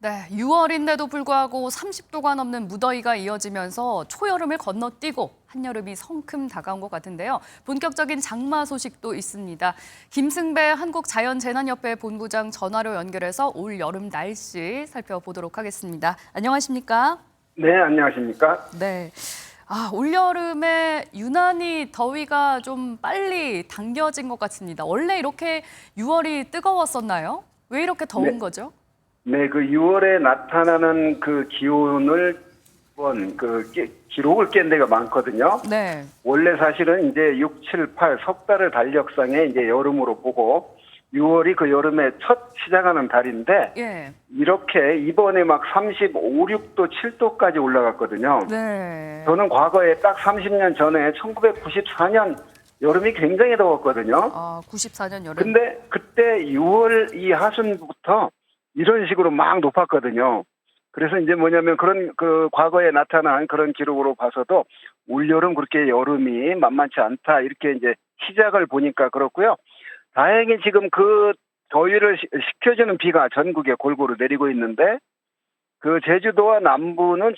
네, 6월인데도 불구하고 30도가 넘는 무더위가 이어지면서 초여름을 건너뛰고 한여름이 성큼 다가온 것 같은데요. 본격적인 장마 소식도 있습니다. 김승배 한국자연재난협회 본부장 전화로 연결해서 올 여름 날씨 살펴보도록 하겠습니다. 안녕하십니까? 네, 안녕하십니까? 네. 올 여름에 유난히 더위가 좀 빨리 당겨진 것 같습니다. 원래 이렇게 6월이 뜨거웠었나요? 왜 이렇게 더운 거죠? 네, 그 6월에 나타나는 그 기온을 기록을 깬 데가 많거든요. 네. 원래 사실은 이제 6, 7, 8 석 달을 달력상에 이제 여름으로 보고 6월이 그 여름에 첫 시작하는 달인데 예. 이렇게 이번에 막 35, 6도, 7도까지 올라갔거든요. 네. 저는 과거에 딱 30년 전에 1994년 여름이 굉장히 더웠거든요. 94년 여름. 근데 그때 6월 이 하순부터 이런 식으로 막 높았거든요. 그래서 이제 뭐냐면 그런 그 과거에 나타난 그런 기록으로 봐서도 올여름 그렇게 여름이 만만치 않다 이렇게 이제 시작을 보니까 그렇고요. 다행히 지금 그 더위를 식혀주는 비가 전국에 골고루 내리고 있는데 그 제주도와 남부는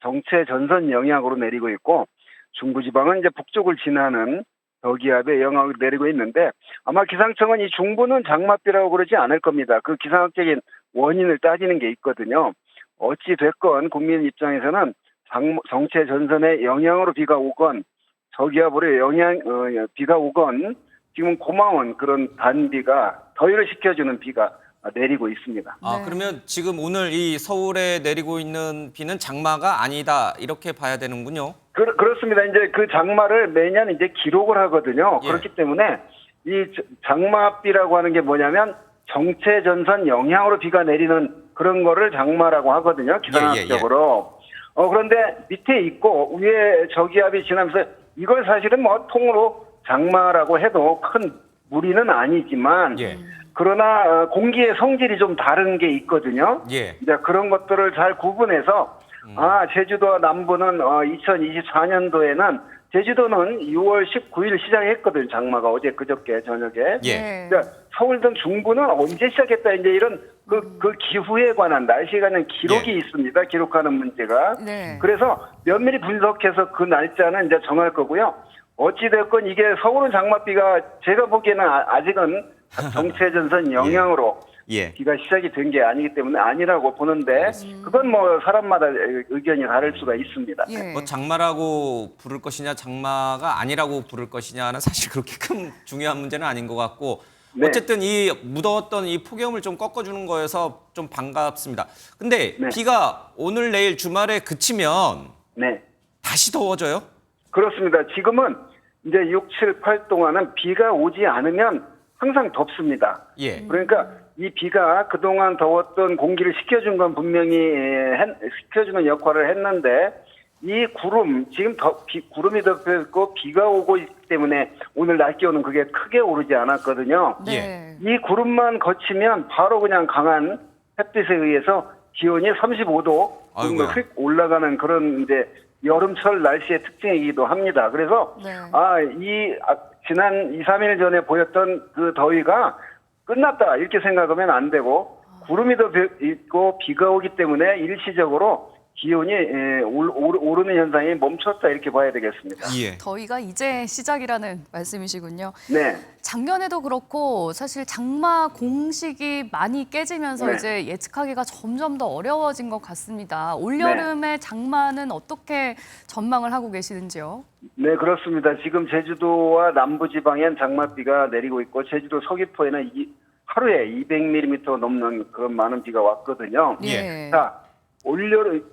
정체 전선 영향으로 내리고 있고 중부지방은 이제 북쪽을 지나는 저기압의 영향을 내리고 있는데 아마 기상청은 이 중부는 장맛비라고 그러지 않을 겁니다. 그 기상학적인 원인을 따지는 게 있거든요. 어찌 됐건 국민 입장에서는 정체 전선의 영향으로 비가 오건 저기압으로 비가 오건 지금 고마운 그런 단비가 더위를 식혀주는 비가 내리고 있습니다. 네. 그러면 지금 오늘 이 서울에 내리고 있는 비는 장마가 아니다 이렇게 봐야 되는군요. 그렇습니다. 이제 그 장마를 매년 이제 기록을 하거든요. 예. 그렇기 때문에 이 장마비라고 하는 게 뭐냐면 정체 전선 영향으로 비가 내리는 그런 거를 장마라고 하거든요. 기상학적으로. 그런데 밑에 있고 위에 저기압이 지나면서 이걸 사실은 뭐 통으로 장마라고 해도 큰 무리는 아니지만 예. 그러나 공기의 성질이 좀 다른 게 있거든요. 예. 이제 그런 것들을 잘 구분해서 제주도와 남부는 2024년도에는 제주도는 6월 19일 시작했거든요. 장마가 어제 그저께 저녁에. 예. 그러니까 서울 등 중부는 언제 시작했다 이제 이런 그 기후에 관한 날씨에 관한 기록이 예. 있습니다. 기록하는 문제가. 네. 그래서 면밀히 분석해서 그 날짜는 이제 정할 거고요. 어찌됐건 이게 서울은 장맛비가 제가 보기에는 아직은 정체전선 영향으로 예. 비가 시작이 된 게 아니기 때문에 아니라고 보는데 그건 뭐 사람마다 의견이 다를 수가 있습니다. 예. 뭐 장마라고 부를 것이냐 장마가 아니라고 부를 것이냐는 사실 그렇게 큰 중요한 문제는 아닌 것 같고 네. 어쨌든 이 무더웠던 이 폭염을 좀 꺾어주는 거여서 좀 반갑습니다. 근데 네. 비가 오늘 내일 주말에 그치면 네. 다시 더워져요? 그렇습니다. 지금은 이제 6, 7, 8 동안은 비가 오지 않으면 항상 덥습니다. 예. 그러니까 이 비가 그동안 더웠던 공기를 식혀준 건 분명히 식혀주는 역할을 했는데 이 구름, 지금 구름이 덮여 있고 비가 오고 있기 때문에 오늘 낮 기온은 그게 크게 오르지 않았거든요. 네. 이 구름만 거치면 바로 그냥 강한 햇빛에 의해서 기온이 35도 아이고야. 휙 올라가는 그런 이제 여름철 날씨의 특징이기도 합니다. 그래서 네. 지난 2, 3일 전에 보였던 그 더위가 끝났다 이렇게 생각하면 안 되고 구름이 더 있고 비가 오기 때문에 일시적으로 기온이 오르는 현상이 멈췄다 이렇게 봐야 되겠습니다. 예. 더위가 이제 시작이라는 말씀이시군요. 네. 작년에도 그렇고 사실 장마 공식이 많이 깨지면서 네. 이제 예측하기가 점점 더 어려워진 것 같습니다. 올여름의 장마는 어떻게 전망을 하고 계시는지요? 네, 그렇습니다. 지금 제주도와 남부지방엔 장맛비가 내리고 있고 제주도 서귀포에는 하루에 200mm 넘는 그런 많은 비가 왔거든요. 예. 자,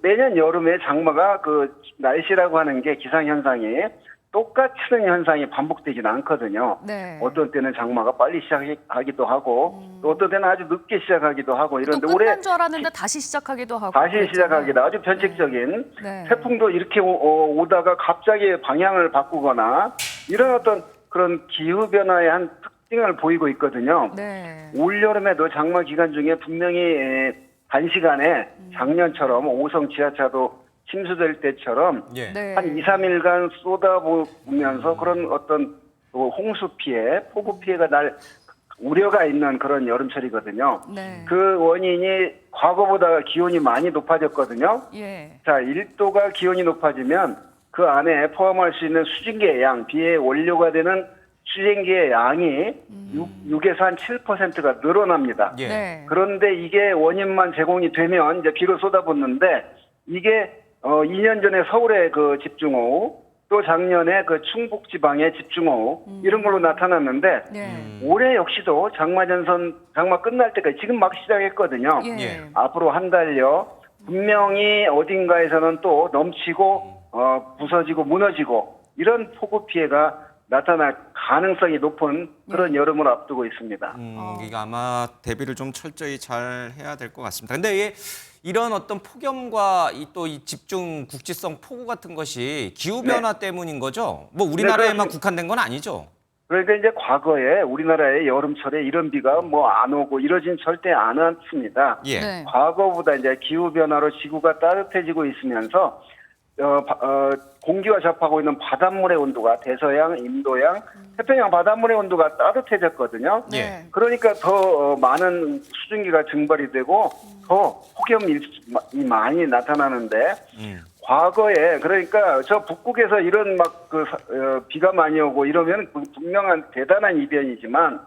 매년 여름에 장마가 그 날씨라고 하는 게 기상현상이 똑같은 현상이 반복되지는 않거든요. 네. 어떤 때는 장마가 빨리 시작하기도 하고 또 어떤 때는 아주 늦게 시작하기도 하고 또 이런데 끝난 줄 알았는데 다시 시작하기도 하고. 다시 그랬잖아요. 시작하기도 아주 변칙적인 네. 태풍도 이렇게 오다가 갑자기 방향을 바꾸거나 이런 어떤 그런 기후 변화의 한 특징을 보이고 있거든요. 네. 올여름에도 장마 기간 중에 분명히 단시간에 작년처럼 5성 지하차도 침수될 때처럼 예. 네. 한 2, 3일간 쏟아부으면서 그런 어떤 홍수 피해, 폭우 피해가 우려가 있는 그런 여름철이거든요. 네. 그 원인이 과거보다 기온이 많이 높아졌거든요. 예. 자, 1도가 기온이 높아지면 그 안에 포함할 수 있는 수증기의 양, 비의 원료가 되는 수증기의 양이 6에서 한 7%가 늘어납니다. 예. 네. 그런데 이게 원인만 제공이 되면 이제 비를 쏟아붓는데 이게 2년 전에 서울의 그 집중호우 또 작년에 그 충북 지방의 집중호우 이런 걸로 나타났는데 네. 올해 역시도 장마 끝날 때까지 지금 막 시작했거든요. 예. 예. 앞으로 한 달여 분명히 어딘가에서는 또 넘치고 부서지고 무너지고 이런 폭우 피해가 나타날 가능성이 높은 그런 여름을 앞두고 있습니다. 이거 아마 대비를 좀 철저히 잘 해야 될 것 같습니다. 근데 이런 어떤 폭염과 또 이 집중 국지성 폭우 같은 것이 기후 변화 때문인 거죠? 뭐 우리나라에만 네, 국한된 건 아니죠? 그러니까 이제 과거에 우리나라의 여름철에 이런 비가 뭐 안 오고 이러진 절대 않았습니다. 예. 네. 과거보다 이제 기후 변화로 지구가 따뜻해지고 있으면서 공기와 접하고 있는 바닷물의 온도가 대서양, 인도양, 태평양 바닷물의 온도가 따뜻해졌거든요. 네. 그러니까 더 많은 수증기가 증발이 되고 더 폭염이 많이 나타나는데 과거에 그러니까 저 북극에서 이런 막 비가 많이 오고 이러면 분명한 대단한 이변이지만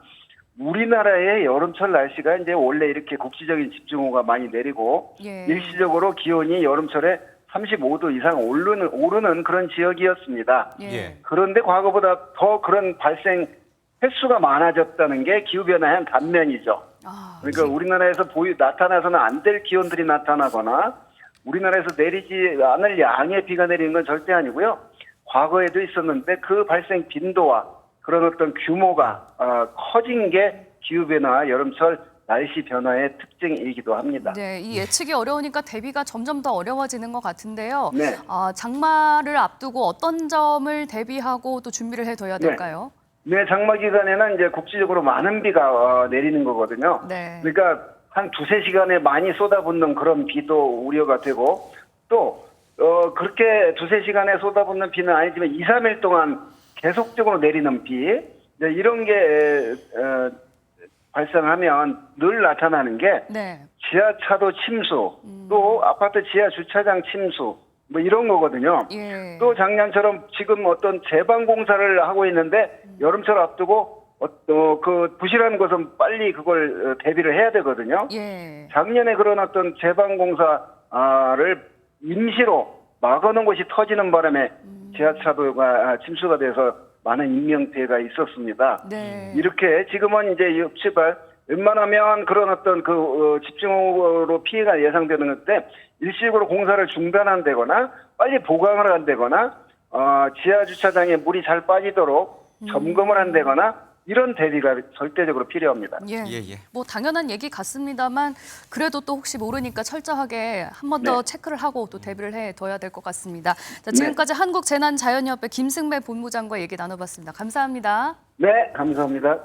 우리나라의 여름철 날씨가 이제 원래 이렇게 국지적인 집중호우가 많이 내리고 예. 일시적으로 기온이 여름철에 35도 이상 오르는 그런 지역이었습니다. 예. 그런데 과거보다 더 그런 발생 횟수가 많아졌다는 게 기후변화의 한 단면이죠. 아, 그러니까 우리나라에서 나타나서는 안 될 기온들이 나타나거나 우리나라에서 내리지 않을 양의 비가 내리는 건 절대 아니고요. 과거에도 있었는데 그 발생 빈도와 그런 어떤 규모가 커진 게 기후변화, 여름철 날씨 변화의 특징이기도 합니다. 네, 이 예측이 어려우니까 대비가 점점 더 어려워지는 것 같은데요. 네. 장마를 앞두고 어떤 점을 대비하고 또 준비를 해둬야 될까요? 네, 장마 기간에는 이제 국지적으로 많은 비가 내리는 거거든요. 네. 그러니까 한 2-3시간에 많이 쏟아붓는 그런 비도 우려가 되고 또 그렇게 2-3시간에 쏟아붓는 비는 아니지만 2-3일 동안 계속적으로 내리는 비 이런 게 발생하면 늘 나타나는 게 네. 지하차도 침수 또 아파트 지하 주차장 침수 뭐 이런 거거든요. 예. 또 작년처럼 지금 어떤 재방 공사를 하고 있는데 여름철 앞두고 그 부실한 것은 빨리 그걸 대비를 해야 되거든요. 예. 작년에 그런 어떤 재방 공사를 임시로 막아놓은 것이 터지는 바람에 지하차도가 침수가 돼서 많은 인명 피해가 있었습니다. 네. 이렇게 지금은 이제 제발 웬만하면 그런 어떤 집중호우로 피해가 예상되는 건데 일시적으로 공사를 중단한다거나 빨리 보강을 한다거나 지하 주차장에 물이 잘 빠지도록 점검을 한다거나 이런 대비가 절대적으로 필요합니다. 예. 예, 예. 뭐 당연한 얘기 같습니다만 그래도 또 혹시 모르니까 철저하게 한 번 더 네. 체크를 하고 또 대비를 해둬야 될 것 같습니다. 자, 지금까지 한국재난자연협회 김승배 본부장과 얘기 나눠봤습니다. 감사합니다. 네, 감사합니다.